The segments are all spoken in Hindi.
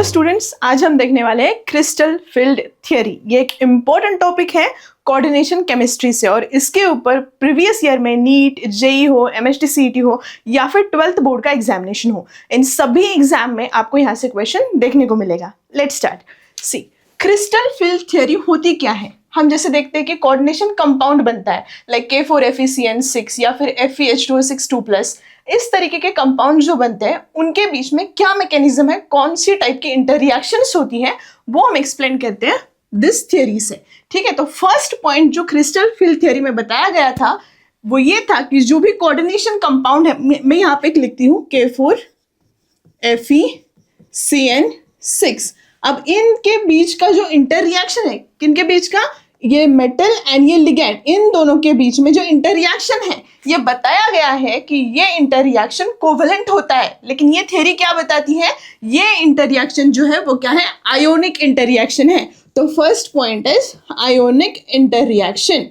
स्टूडेंट्स, आज हम देखने वाले हैं क्रिस्टल फील्ड थियरी। ये एक इम्पोर्टेंट टॉपिक है कोऑर्डिनेशन केमिस्ट्री से, और इसके ऊपर प्रीवियस ईयर में नीट, जेई हो, एमएचटी सीईटी हो या फिर 12th बोर्ड का एग्जामिनेशन हो, इन सभी एग्जाम में आपको यहाँ से क्वेश्चन देखने को मिलेगा। Let's start. C, crystal field theory होती क्या है? हम जैसे देखते हैं कि कोऑर्डिनेशन कंपाउंड बनता है, लाइक K4FeCN6 या फिर Fe2H2O6 2+। इस तरीके के कंपाउंड जो बनते हैं उनके बीच में क्या मैकेनिज्म है, कौन सी टाइप की इंटररिएक्शंस होती है, वो हम एक्सप्लेन करते हैं दिस थियरी से। ठीक है, तो फर्स्ट पॉइंट जो क्रिस्टल फील्ड थियरी में बताया गया था वो ये था कि जो भी कोऑर्डिनेशन कंपाउंड है, मैं यहाँ पे लिखती हूँ K4FeCN6। अब इनके बीच का जो इंटररिएक्शन है, किनके बीच का, ये मेटल एंड ये लिगैंड, इन दोनों के बीच में जो इंटररिएक्शन है, ये बताया गया है कि ये इंटररिएक्शन कोवलेंट होता है। लेकिन ये थ्योरी क्या बताती है, ये इंटररिएक्शन जो है वो क्या है, आयोनिक इंटररिएक्शन है। तो फर्स्ट पॉइंट इज आयोनिक इंटररिएक्शन।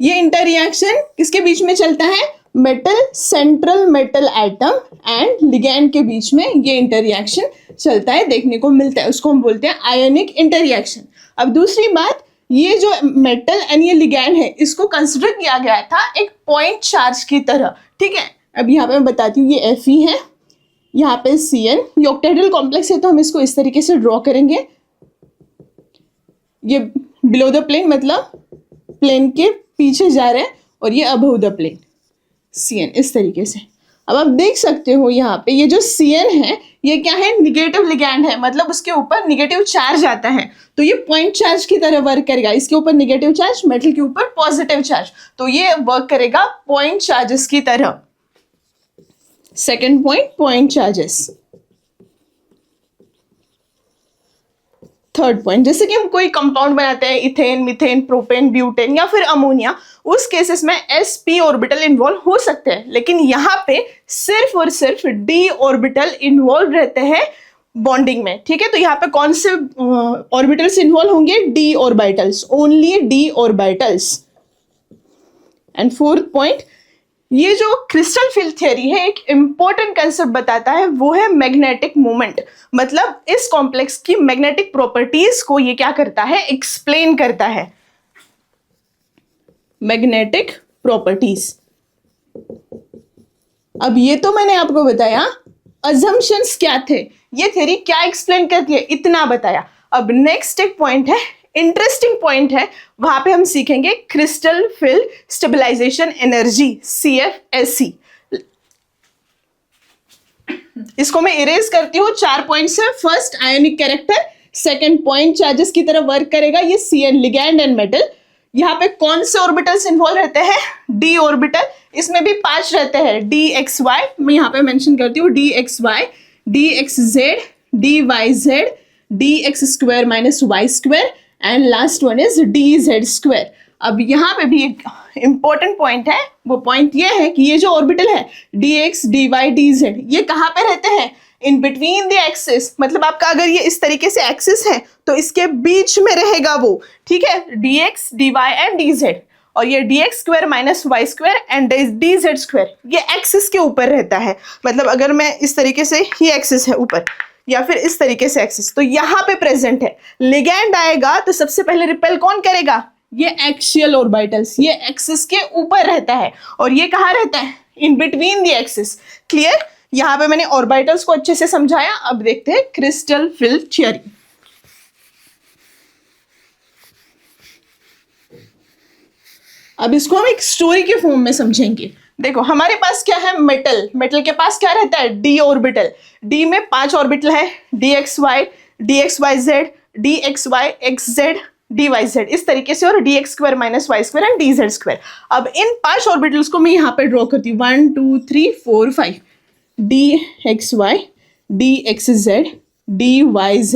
ये इंटररिएक्शन किसके बीच में चलता है, metal, central metal atom and ligand के बीच में ये इंटररिएक्शन चलता है, देखने को मिलता है, उसको हम बोलते हैं आयोनिक इंटररिएक्शन। अब दूसरी बात, ये जो मेटल एंड ये लिगैंड है, इसको कंसिडर किया गया था एक पॉइंट चार्ज की तरह। ठीक है, अब यहाँ पे मैं बताती हूँ, ये Fe है, यहाँ पे Cn, ये ऑक्टेहेड्रल कॉम्प्लेक्स है, तो हम इसको इस तरीके से ड्रॉ करेंगे। ये बिलो द प्लेन, मतलब प्लेन के पीछे जा रहे हैं, और ये अबव द प्लेन Cn, इस तरीके से। अब आप देख सकते हो यहाँ पे ये जो Cn है, ये क्या है, निगेटिव लिगैंड है, मतलब उसके ऊपर निगेटिव चार्ज आता है, तो ये पॉइंट चार्ज की तरह वर्क करेगा। इसके ऊपर निगेटिव चार्ज, मेटल के ऊपर पॉजिटिव चार्ज, तो ये वर्क करेगा पॉइंट चार्जेस की तरह। Second point, point charges. Third point, जैसे कि हम कोई कंपाउंड बनाते हैं, इथेन, मीथेन, प्रोपेन, ब्यूटेन या फिर अमोनिया, उस केसेस में sp ऑर्बिटल इन्वॉल्व हो सकते हैं, लेकिन यहाँ पे सिर्फ और सिर्फ d ऑर्बिटल इन्वॉल्व रहते हैं बॉन्डिंग में। ठीक है, तो यहाँ पे कौन से ऑर्बिटल्स इन्वॉल्व होंगे, d orbitals, only d orbitals. And fourth point, ये जो क्रिस्टल फील्ड थ्योरी है, एक इंपॉर्टेंट कंसेप्ट बताता है, वो है मैग्नेटिक मोमेंट। मतलब इस कॉम्प्लेक्स की मैग्नेटिक प्रॉपर्टीज को ये क्या करता है, एक्सप्लेन करता है, मैग्नेटिक प्रॉपर्टीज। अब ये तो मैंने आपको बताया, अजम्पशंस क्या थे, ये थ्योरी क्या एक्सप्लेन करती है, इतना बताया। अब नेक्स्ट एक पॉइंट है, इंटरेस्टिंग पॉइंट है, वहां पे हम सीखेंगे crystal field stabilization energy, CFSE। इसको मैं इरेज करती हूँ, 4 पॉइंट्स है। First, ionic character. Second, point charges की तरह वर्क करेगा ये Cn, लिगैंड एंड मेटल। यहाँ पे कौन से ऑर्बिटल्स इन्वॉल्व रहते हैं, d ऑर्बिटल, इसमें भी 5 रहते हैं, dxy, मैं यहाँ पे मेंशन करती हूँ, dxy, dxz, dyz, dx² - y² and last one is dz²। अब यहाँ पे भी एक इंपॉर्टेंट पॉइंट है, वो पॉइंट ये है कि ये जो ऑर्बिटल है dx, dy, dz, ये कहाँ पे रहते हैं, इन बिटवीन द एक्सिस। मतलब आपका अगर ये इस तरीके से एक्सिस है तो इसके बीच में रहेगा वो। ठीक है, dx, dy एंड dz, और ये dx² - y² एंड dz², ये एक्सिस के ऊपर रहता है। मतलब अगर मैं इस तरीके से, ये एक्सिस है ऊपर, या फिर इस तरीके से एक्सिस, तो यहाँ पे प्रेजेंट है। लिगैंड आएगा तो सबसे पहले रिपेल कौन करेगा, ये एक्सियल ऑर्बिटल्स, ये एक्सिस के ऊपर रहता है, और ये कहाँ रहता है, in between the axis. Clear, यहाँ पे मैंने ऑर्बिटल्स को अच्छे से समझाया। अब देखते हैं क्रिस्टल फील्ड थ्योरी। अब इसको हम एक स्टोरी के फॉर्म में समझेंगे। देखो, हमारे पास क्या है, मेटल, मेटल के पास क्या रहता है, d ऑर्बिटल। d में 5 ऑर्बिटल है, dxy, dxyz, dxy, xz, dyz, इस तरीके से, और dx² - y² एंड dz²। अब इन 5 ऑर्बिटल्स को मैं यहाँ पे ड्रॉ करती हूँ, 1 2 3 4 5, dxy, dxz, dyz,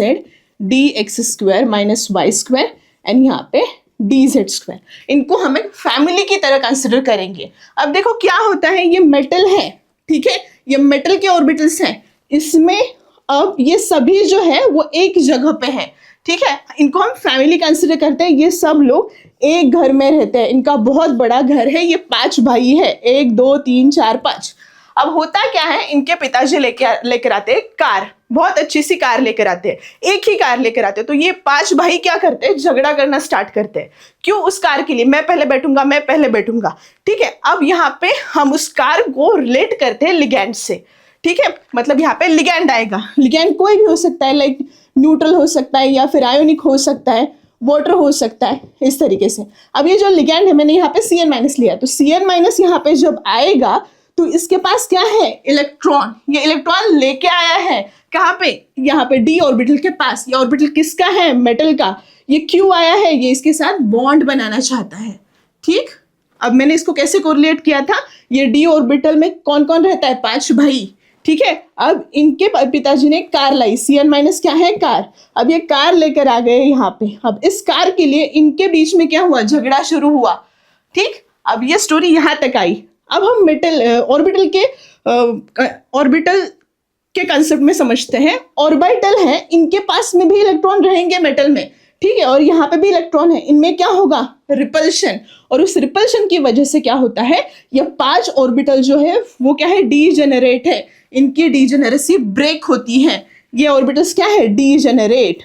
dx² - y² and यहाँ पे dz²। इनको हम एक फैमिली की तरह कंसिडर करेंगे। अब देखो क्या होता है, ये मेटल है, ठीक है, ये मेटल के ऑर्बिटल्स हैं, इसमें अब ये सभी जो है वो एक जगह पे है। ठीक है, इनको हम फैमिली कंसिडर करते हैं। ये सब लोग एक घर में रहते हैं, इनका बहुत बड़ा घर है, ये 5 भाई है, 1 2 3 4 5। अब होता क्या है, इनके पिताजी लेकर आते हैं कार, बहुत अच्छी सी कार लेकर आते हैं, एक ही कार लेकर आते हैं। तो ये 5 भाई क्या करते हैं, झगड़ा करना स्टार्ट करते हैं। क्यों? उस कार के लिए, मैं पहले बैठूंगा, मैं पहले बैठूंगा। ठीक है, अब यहाँ पे हम उस कार को रिलेट करते हैं लिगैंड से। ठीक है, मतलब यहाँ पे लिगैंड आएगा। लिगैंड कोई भी हो सकता है, लाइक न्यूट्रल हो सकता है या फिर आयोनिक हो सकता है, वाटर हो सकता है, इस तरीके से। अब ये जो लिगैंड है, मैंने यहाँ पे Cn- लिया, तो Cn- यहाँ पे जब आएगा तो इसके पास क्या है, इलेक्ट्रॉन। ये इलेक्ट्रॉन लेके आया है कहाँ पे, यहाँ पे डी ऑर्बिटल के पास। ये ऑर्बिटल किसका है, मेटल का। ये क्यों आया है, ये इसके साथ बॉन्ड बनाना चाहता है। ठीक, अब मैंने इसको कैसे कोरिलेट किया था, ये डी ऑर्बिटल में कौन कौन रहता है, 5 भाई। ठीक है, अब इनके पिताजी ने कार लाई, Cn- क्या है, कार। अब ये कार लेकर आ गए यहाँ पे। अब इस कार के लिए इनके बीच में क्या हुआ, झगड़ा शुरू हुआ। ठीक, अब ये स्टोरी यहाँ तक आई। अब हम मेटल ऑर्बिटल के कंसेप्ट में समझते हैं। ऑर्बिटल है, इनके पास में भी इलेक्ट्रॉन रहेंगे मेटल में। ठीक है, और यहाँ पे भी इलेक्ट्रॉन है, इनमें क्या होगा, रिपल्शन। और उस रिपल्शन की वजह से क्या होता है, ये 5 ऑर्बिटल जो है वो क्या है, डीजेनरेट है। इनकी डीजेनरेसी ब्रेक होती है। ये ऑर्बिटल्स क्या है, डीजेनरेट।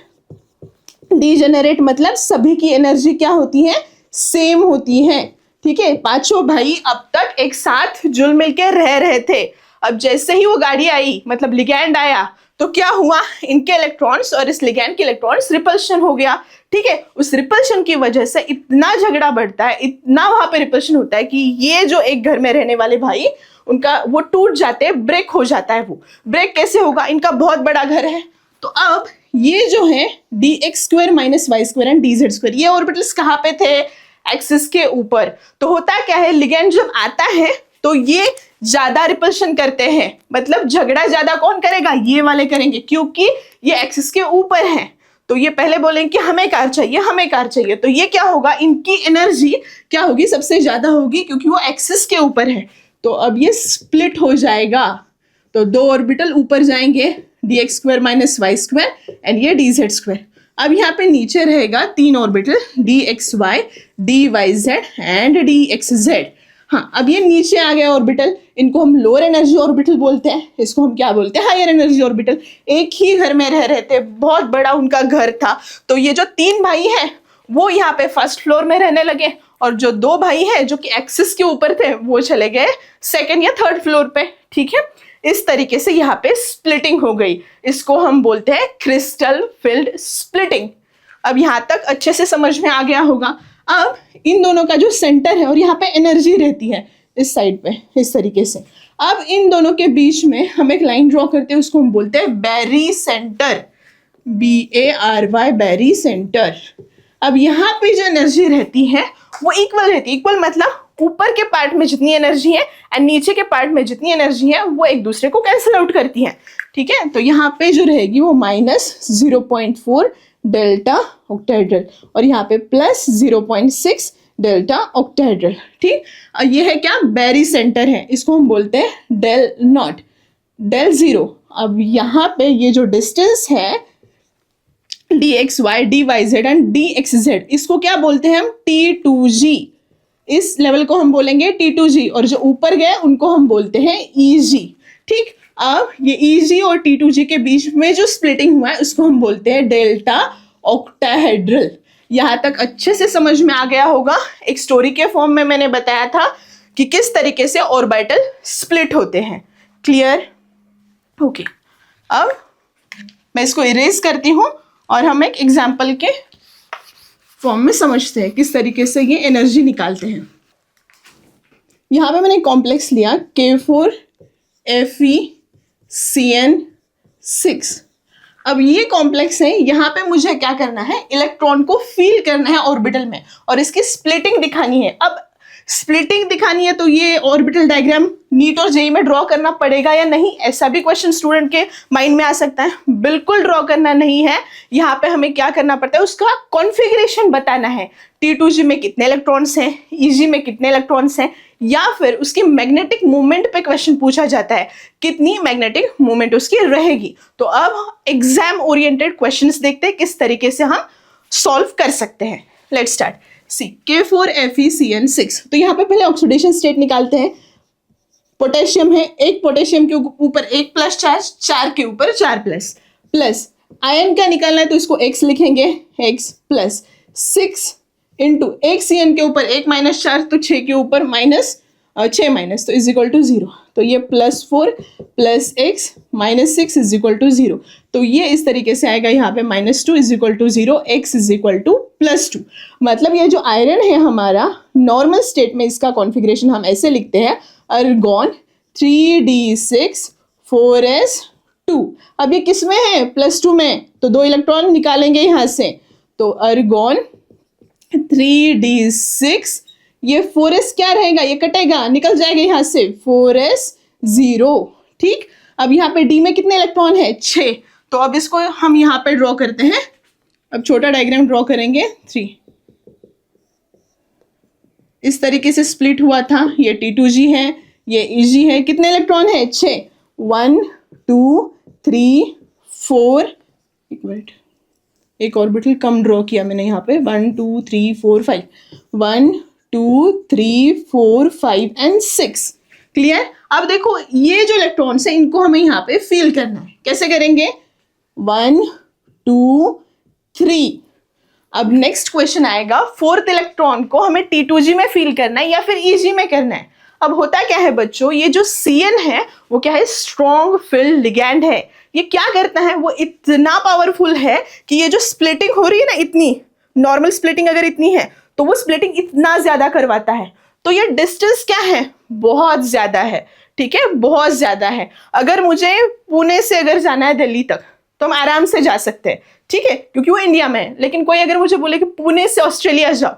डीजेनरेट मतलब सभी की एनर्जी क्या होती है, सेम होती है। ठीक है, 5 भाई अब तक एक साथ जुल मिल के रह रहे थे। अब जैसे ही वो गाड़ी आई, मतलब लिगैंड आया, तो क्या हुआ, इनके इलेक्ट्रॉन्स और इस लिगैंड के इलेक्ट्रॉन्स रिपल्शन हो गया। ठीक है, उस रिपल्शन की वजह से इतना झगड़ा बढ़ता है, इतना वहां पे रिपल्शन होता है कि ये जो एक घर में रहने वाले भाई, उनका वो टूट जाते हैं, ब्रेक हो जाता है। वो ब्रेक कैसे होगा, इनका बहुत बड़ा घर है। तो अब ये जो है dx² - y² एंड dz², ये ऑर्बिटल्स कहाँ पे थे, एक्सिस के ऊपर। तो होता क्या है, लिगैंड जब आता है तो ये ज्यादा रिपल्शन करते हैं, मतलब झगड़ा ज्यादा कौन करेगा, ये वाले करेंगे, क्योंकि ये एक्सिस के ऊपर है। तो ये पहले बोलेंगे कि हमें कार चाहिए, हमें कार चाहिए। तो ये क्या होगा, इनकी एनर्जी क्या होगी, सबसे ज्यादा होगी, क्योंकि वो एक्सिस के ऊपर है। तो अब ये स्प्लिट हो जाएगा। तो 2 ऑर्बिटल ऊपर जाएंगे, dx² - y² एंड ये dz²। अब यहाँ पे नीचे रहेगा 3 orbital, dxy, dyz and dxz। हाँ, अब ये नीचे आ गया ऑर्बिटल, इनको हम लोअर एनर्जी ऑर्बिटल बोलते हैं। इसको हम क्या बोलते हैं, हायर एनर्जी ऑर्बिटल। एक ही घर में रह रहे थे, बहुत बड़ा उनका घर था। तो ये जो 3 भाई हैं वो यहाँ पे फर्स्ट फ्लोर में रहने लगे, और जो 2 भाई हैं जो कि एक्सिस के ऊपर थे वो चले गए 2nd या 3rd फ्लोर पे। ठीक है, इस तरीके से यहाँ पे स्प्लिटिंग हो गई। इसको हम बोलते हैं क्रिस्टल फील्ड स्प्लिटिंग। अब यहाँ तक अच्छे से समझ में आ गया होगा। अब इन दोनों का जो सेंटर है और यहाँ पे एनर्जी रहती है इस साइड पे, इस तरीके से। अब इन दोनों के बीच में हम एक लाइन ड्रॉ करते हैं, उसको हम बोलते हैं बैरी सेंटर, BARY, बैरी सेंटर। अब यहाँ पे जो एनर्जी रहती है वो इक्वल रहती है। इक्वल मतलब ऊपर के पार्ट में जितनी एनर्जी है एंड नीचे के पार्ट में जितनी एनर्जी है वो एक दूसरे को कैंसिल आउट करती है। ठीक है, तो यहाँ पे जो रहेगी वो -0.4 डेल्टा ऑक्टाहेड्रल और यहाँ पे +0.6 डेल्टा ऑक्टाहेड्रल। ठीक, ये है क्या, बैरी सेंटर है। इसको हम बोलते हैं डेल नॉट, डेल 0। अब यहाँ पे ये जो डिस्टेंस है dxy, dyz एंड dxz, इसको क्या बोलते हैं हम, T2g। इस लेवल को हम बोलेंगे T2g, और जो ऊपर गए उनको हम बोलते हैं EG। ठीक, अब ये EG और T2g के बीच में जो स्प्लिटिंग हुआ है उसको हम बोलते हैं डेल्टा ऑक्टाहेड्रल। यहाँ तक अच्छे से समझ में आ गया होगा। एक स्टोरी के फॉर्म में मैंने बताया था कि किस तरीके से ऑर्बिटल स्प्लिट होते हैं। क्लियर? ओके, अब मैं इसको इरेज करती हूँ और हम एक एग्जाम्पल के फॉर्म में समझते हैं किस तरीके से ये एनर्जी निकालते हैं। यहाँ पे मैंने कॉम्प्लेक्स लिया K4FeCN6। अब ये कॉम्प्लेक्स है, यहाँ पे मुझे क्या करना है, इलेक्ट्रॉन को फील करना है ऑर्बिटल में और इसकी स्प्लिटिंग दिखानी है। अब स्प्लिटिंग दिखानी है तो ये ऑर्बिटल डायग्राम नीट और जेई में ड्रॉ करना पड़ेगा या नहीं, ऐसा भी क्वेश्चन स्टूडेंट के माइंड में आ सकता है। बिल्कुल ड्रॉ करना नहीं है। यहाँ पे हमें क्या करना पड़ता है, उसका कॉन्फ़िगरेशन बताना है। T2g में कितने इलेक्ट्रॉन्स हैं, EG में कितने इलेक्ट्रॉन्स हैं, या फिर उसकी मैग्नेटिक मूवमेंट पे क्वेश्चन पूछा जाता है, कितनी मैग्नेटिक मूवमेंट उसकी रहेगी। तो अब एग्जाम ओरिएंटेड क्वेश्चंस देखते हैं किस तरीके से हम सॉल्व कर सकते हैं। Let's start. सी K4FeCN6, तो यहाँ पे पहले ऑक्सीडेशन स्टेट निकालते हैं। पोटेशियम है, एक पोटेशियम के ऊपर एक प्लस चार्ज, 4 के ऊपर 4 प्लस, प्लस आयन का निकालना है तो इसको x लिखेंगे, x प्लस 6 इंटू एक CN के ऊपर एक माइनस चार्ज, तो 6 के ऊपर छः माइनस, तो इज इक्वल टू 0। तो ये +4 plus x minus 6 is equal to 0। तो ये इस तरीके से आएगा यहाँ पे -2 is equal to 0, x is equal to +2। मतलब ये जो आयरन है हमारा नॉर्मल स्टेट में इसका कॉन्फ़िगरेशन हम ऐसे लिखते हैं, अर्गॉन 3d6 4s2। अब ये किस में है? +2 में, तो 2 इलेक्ट्रॉन निकालेंगे यहाँ से, तो अर्गॉन 3d6, ये 4s क्या रहेगा? ये कटेगा, निकल जाएगा यहाँ से, 4s0। ठीक, अब यहाँ पे d में कितने इलेक्ट्रॉन है? 6। तो अब इसको हम यहाँ पे ड्रॉ करते हैं। अब छोटा डायग्राम ड्रॉ करेंगे। 3 इस तरीके से स्प्लिट हुआ था। ये T2G है, ये EG है। कितने इलेक्ट्रॉन है? 6। 1 2 3 4, एक मिनट, एक ऑर्बिटल कम ड्रॉ किया मैंने यहाँ पे। 1 2 3 4 5, 1 2 3 4 5 एंड 6। क्लियर? अब देखो ये जो इलेक्ट्रॉन्स है इनको हमें यहाँ पे फिल करना है। कैसे करेंगे? 1 2 3। अब नेक्स्ट क्वेश्चन आएगा, 4th इलेक्ट्रॉन को हमें T2G में फिल करना है या फिर EG में करना है। अब होता क्या है बच्चों, ये जो CN है वो क्या है? स्ट्रॉन्ग फील्ड लिगैंड है। ये क्या करता है? वो इतना पावरफुल है कि ये जो स्प्लिटिंग हो रही है ना, इतनी नॉर्मल स्प्लिटिंग अगर इतनी है तो वो स्प्लिटिंग इतना ज्यादा करवाता है। तो ये डिस्टेंस क्या है? बहुत ज्यादा है। ठीक है, बहुत ज्यादा है। अगर मुझे पुणे से अगर जाना है दिल्ली तक तो हम आराम से जा सकते हैं, ठीक है, क्योंकि वो इंडिया में है। लेकिन कोई अगर मुझे बोले कि पुणे से ऑस्ट्रेलिया जाओ,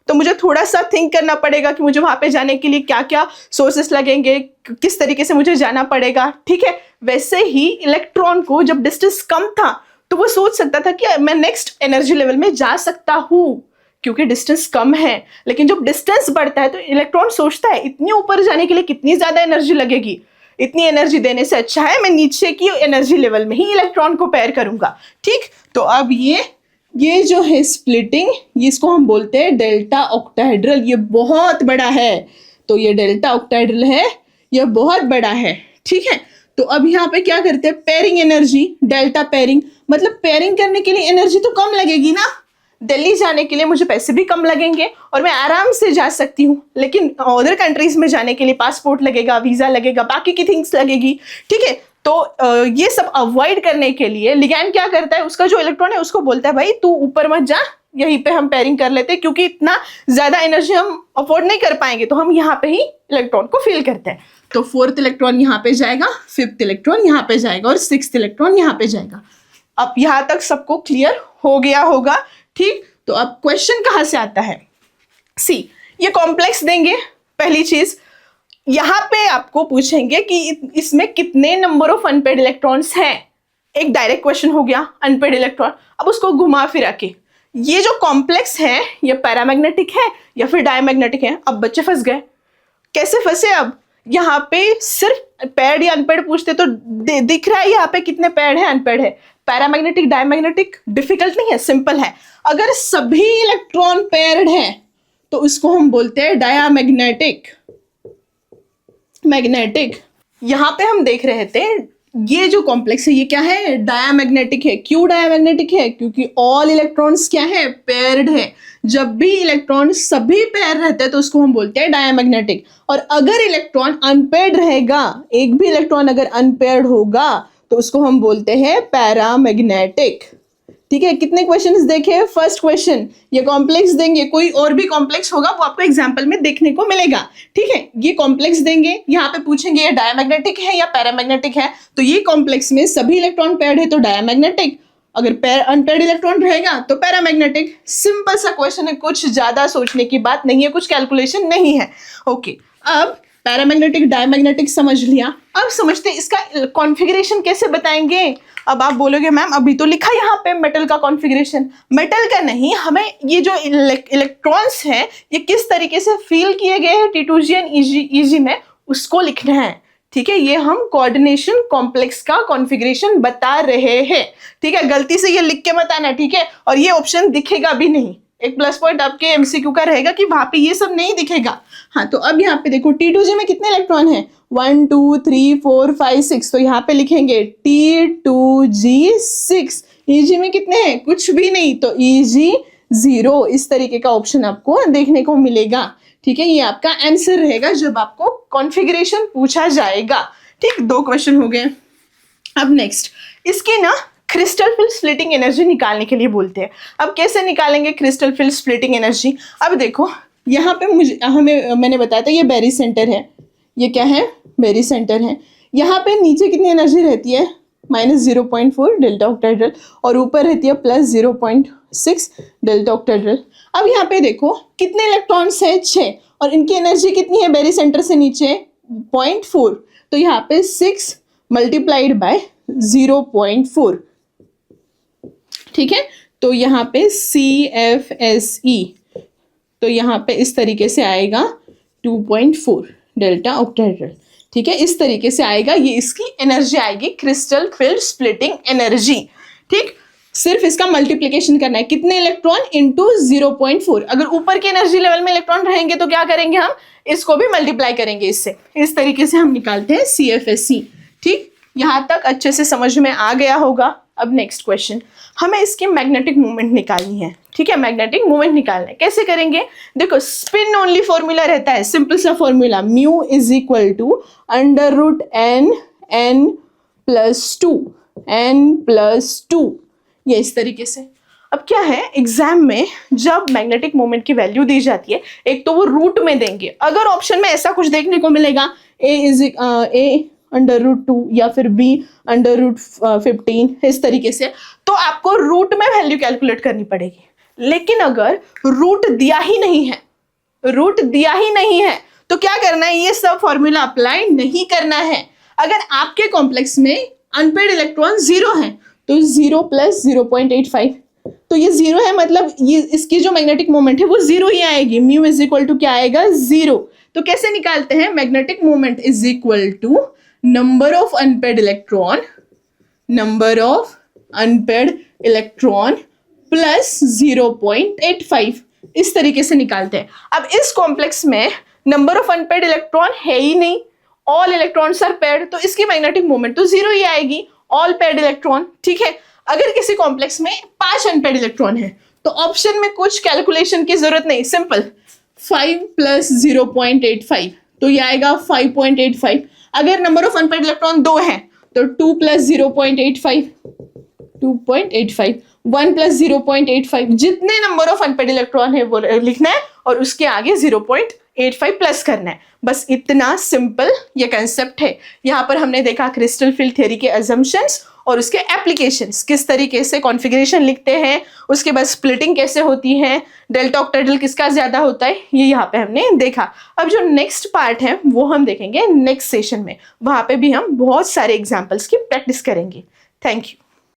तो मुझे थोड़ा सा थिंक करना पड़ेगा कि मुझे वहां पे जाने के लिए क्या क्या सोर्सेस लगेंगे, किस तरीके से मुझे जाना पड़ेगा। ठीक है, वैसे ही इलेक्ट्रॉन को जब डिस्टेंस कम था तो वो सोच सकता था कि मैं नेक्स्ट एनर्जी लेवल में जा सकता हूँ क्योंकि डिस्टेंस कम है। लेकिन जब डिस्टेंस बढ़ता है तो इलेक्ट्रॉन सोचता है इतनी ऊपर जाने के लिए कितनी ज्यादा एनर्जी लगेगी, इतनी एनर्जी देने से अच्छा है मैं नीचे की एनर्जी लेवल में ही इलेक्ट्रॉन को पेयर करूंगा। ठीक, तो अब ये जो है स्प्लिटिंग, इसको हम बोलते हैं डेल्टा ऑक्टाहेड्रल। ये बहुत बड़ा है, तो ये डेल्टा ऑक्टाहेड्रल है, ये बहुत बड़ा है। ठीक है, तो अब यहाँ पे क्या करते हैं? पेयरिंग एनर्जी, डेल्टा पेयरिंग, मतलब पेयरिंग करने के लिए एनर्जी तो कम लगेगी ना। दिल्ली जाने के लिए मुझे पैसे भी कम लगेंगे और मैं आराम से जा सकती हूँ। लेकिन अदर कंट्रीज में जाने के लिए पासपोर्ट लगेगा, वीजा लगेगा, बाकी की थिंग्स लगेगी। ठीक है, तो ये सब अवॉइड करने के लिए लिगैंड क्या करता है? उसका जो इलेक्ट्रॉन है उसको बोलता है भाई तू ऊपर मत जा, यहीं पे हम पेयरिंग कर लेते हैं क्योंकि इतना ज्यादा एनर्जी हम अफोर्ड नहीं कर पाएंगे, तो हम यहाँ पे ही इलेक्ट्रॉन को फिल करते हैं। तो 4th इलेक्ट्रॉन यहाँ पे जाएगा, 5th इलेक्ट्रॉन यहाँ पे जाएगा और 6th इलेक्ट्रॉन यहाँ पे जाएगा। अब यहाँ तक सबको क्लियर हो गया होगा। ठीक, तो अब क्वेश्चन कहाँ से आता है? सी, ये कॉम्प्लेक्स देंगे। पहली चीज यहाँ पे आपको पूछेंगे कि इसमें कितने नंबर ऑफ अनपेड इलेक्ट्रॉन्स हैं। एक डायरेक्ट क्वेश्चन हो गया, अनपेड इलेक्ट्रॉन। अब उसको घुमा फिरा के ये जो कॉम्प्लेक्स है ये पैरामैग्नेटिक है या फिर डायमैग्नेटिक है। अब बच्चे फंस गए। कैसे फंसे? अब यहाँ पे सिर्फ पेड या अनपेड पूछते तो दिख रहा है यहाँ पे कितने पेड है, अनपेड है। पैरामैग्नेटिक डायमैग्नेटिक डिफिकल्ट नहीं है, सिंपल है। अगर सभी इलेक्ट्रॉन पेयर्ड है तो उसको हम बोलते हैं डायमैग्नेटिक। मैग्नेटिक, यहाँ पे हम देख रहे थे ये जो कॉम्प्लेक्स है ये क्या है? डायमैग्नेटिक है। क्यों डायमैग्नेटिक है? क्योंकि ऑल इलेक्ट्रॉन्स क्या है? पेयर्ड है। जब भी इलेक्ट्रॉन सभी पेयर रहते हैं तो उसको हम बोलते हैं डायमैग्नेटिक। और अगर इलेक्ट्रॉन अनपेयर्ड रहेगा, एक भी इलेक्ट्रॉन अगर अनपेयर्ड होगा तो उसको हम बोलते हैं पैरामैग्नेटिक। ठीक है, कितने क्वेश्चंस देखे? फर्स्ट क्वेश्चन, ये कॉम्प्लेक्स देंगे, कोई और भी कॉम्प्लेक्स होगा वो आपको एग्जांपल में देखने को मिलेगा। ठीक है, ये कॉम्प्लेक्स देंगे, यहाँ पे पूछेंगे ये डायमैग्नेटिक है या पैरामैग्नेटिक है, तो ये कॉम्प्लेक्स में सभी इलेक्ट्रॉन पेयर्ड है तो डायमैग्नेटिक, अगर अनपेयर्ड इलेक्ट्रॉन रहेगा तो पैरामैग्नेटिक। सिंपल सा क्वेश्चन है, कुछ ज्यादा सोचने की बात नहीं है, कुछ कैलकुलेशन नहीं है। ओके, अब पैरामैग्नेटिक डायमैग्नेटिक समझ लिया। अब समझते हैं इसका कॉन्फ़िगरेशन कैसे बताएंगे। अब आप बोलोगे मैम अभी तो लिखा यहाँ पे मेटल का कॉन्फ़िगरेशन। मेटल का नहीं, हमें ये जो इलेक्ट्रॉन्स हैं ये किस तरीके से फील किए गए हैं T2G एंड EG में, उसको लिखना है। ठीक है, ये हम कोऑर्डिनेशन कॉम्प्लेक्स का कॉन्फ़िगरेशन बता रहे हैं। ठीक है, गलती से ये लिख के मत आना। ठीक है, और ये ऑप्शन दिखेगा भी नहीं। एक प्लस पॉइंट आपके MCQ का रहेगा कि वहां पे ये सब नहीं दिखेगा। हाँ, तो अब यहाँ पे देखो T2G में कितने इलेक्ट्रॉन है? 1 2 3 4 5 6, तो यहाँ पे लिखेंगे T2G6। Eg में कितने हैं? कुछ भी नहीं, तो Eg 0। इस तरीके का ऑप्शन आपको देखने को मिलेगा। ठीक है, ये आपका आंसर रहेगा जब आपको कॉन्फ़िगरेशन पूछा जाएगा। ठीक, 2 क्वेश्चन हो गए। अब नेक्स्ट, इसके ना क्रिस्टल फील्ड स्प्लिटिंग एनर्जी निकालने के लिए बोलते हैं। अब कैसे निकालेंगे क्रिस्टल फील्ड स्प्लिटिंग एनर्जी? अब देखो यहाँ पे मैंने बताया था ये बेरी सेंटर है, ये क्या है? बेरी सेंटर है। यहाँ पे नीचे कितनी एनर्जी रहती है? -0.4 डेल्टा ऑक्टेड्रल, और ऊपर रहती है +0.6 डेल्टा ऑक्टेड्रल। अब यहाँ पे देखो कितने इलेक्ट्रॉन्स है? 6, और इनकी एनर्जी कितनी है बेरी सेंटर से नीचे? 0.4, तो यहाँ पे 6 मल्टीप्लाइड बाय 0.4। ठीक है, तो यहाँ पे CFSE, तो यहाँ पे इस तरीके से आएगा 2.4 डेल्टा ऑक्टेड्रल। ठीक है, इस तरीके से आएगा, ये इसकी एनर्जी आएगी, क्रिस्टल फील्ड स्प्लिटिंग एनर्जी। ठीक, सिर्फ इसका मल्टीप्लिकेशन करना है, कितने इलेक्ट्रॉन इंटू 0.4। अगर ऊपर के एनर्जी लेवल में इलेक्ट्रॉन रहेंगे तो क्या करेंगे हम? इसको भी मल्टीप्लाई करेंगे इससे। इस तरीके से हम निकालते हैं CFSE। ठीक, यहां तक अच्छे से समझ में आ गया होगा। अब नेक्स्ट क्वेश्चन, हमें इसकी मैग्नेटिक मूवमेंट निकालनी है। ठीक है, मैग्नेटिक मूवमेंट निकालना है, कैसे करेंगे? देखो स्पिन ओनली फॉर्मूला रहता है, सिंपल सा formula, mu is equal to √n+2 ये इस तरीके से। अब क्या है, एग्जाम में जब मैग्नेटिक मोमेंट की वैल्यू दी जाती है, एक तो वो रूट में देंगे। अगर ऑप्शन में ऐसा कुछ देखने को मिलेगा A√2 या फिर B√15 इस तरीके से, तो आपको रूट में वैल्यू कैलकुलेट करनी पड़ेगी। लेकिन अगर रूट दिया ही नहीं है तो क्या करना है? ये सब फॉर्मूला अप्लाई नहीं करना है। अगर आपके कॉम्प्लेक्स में अनपेड इलेक्ट्रॉन 0 है तो 0 + 0.85, तो ये 0 है, मतलब ये इसकी जो मैग्नेटिक मोमेंट है वो 0 ही आएगी। म्यू इज इक्वल टू क्या आएगा? 0। तो कैसे निकालते हैं? Magnetic moment is equal to number of unpaired electron plus 0.85, इस तरीके से निकालते हैं। अब इस कॉम्प्लेक्स में नंबर ऑफ अनपेड इलेक्ट्रॉन है ही नहीं, ऑल इलेक्ट्रॉन्स आर पेड, तो इसकी मैग्नेटिक मोमेंट तो 0 ही आएगी, ऑल पेड इलेक्ट्रॉन। ठीक है, अगर किसी कॉम्प्लेक्स में 5 अनपेड इलेक्ट्रॉन है तो ऑप्शन में कुछ कैलकुलेशन की जरूरत नहीं, सिंपल 5 + 0.85, तो ये आएगा 5.85। अगर नंबर ऑफ अनपेड इलेक्ट्रॉन 2 है तो 2 + 0.85, 2.85, 1 + 0.85, जितने नंबर ऑफ अनपेड इलेक्ट्रॉन है वो लिखना है और उसके आगे 0.85 प्लस करना है। बस इतना सिंपल ये कंसेप्ट है। यहाँ पर हमने देखा क्रिस्टल फील्ड थ्योरी के अजम्पशंस और उसके एप्लीकेशंस, किस तरीके से कॉन्फ़िगरेशन लिखते हैं, उसके बाद स्प्लिटिंग कैसे होती है, डेल्टा ऑक्टेड्रल किसका ज्यादा होता है, ये यहाँ पे हमने देखा। अब जो नेक्स्ट पार्ट है वो हम देखेंगे नेक्स्ट सेशन में, वहां पे भी हम बहुत सारे एग्जाम्पल्स की प्रैक्टिस करेंगे। Thank you.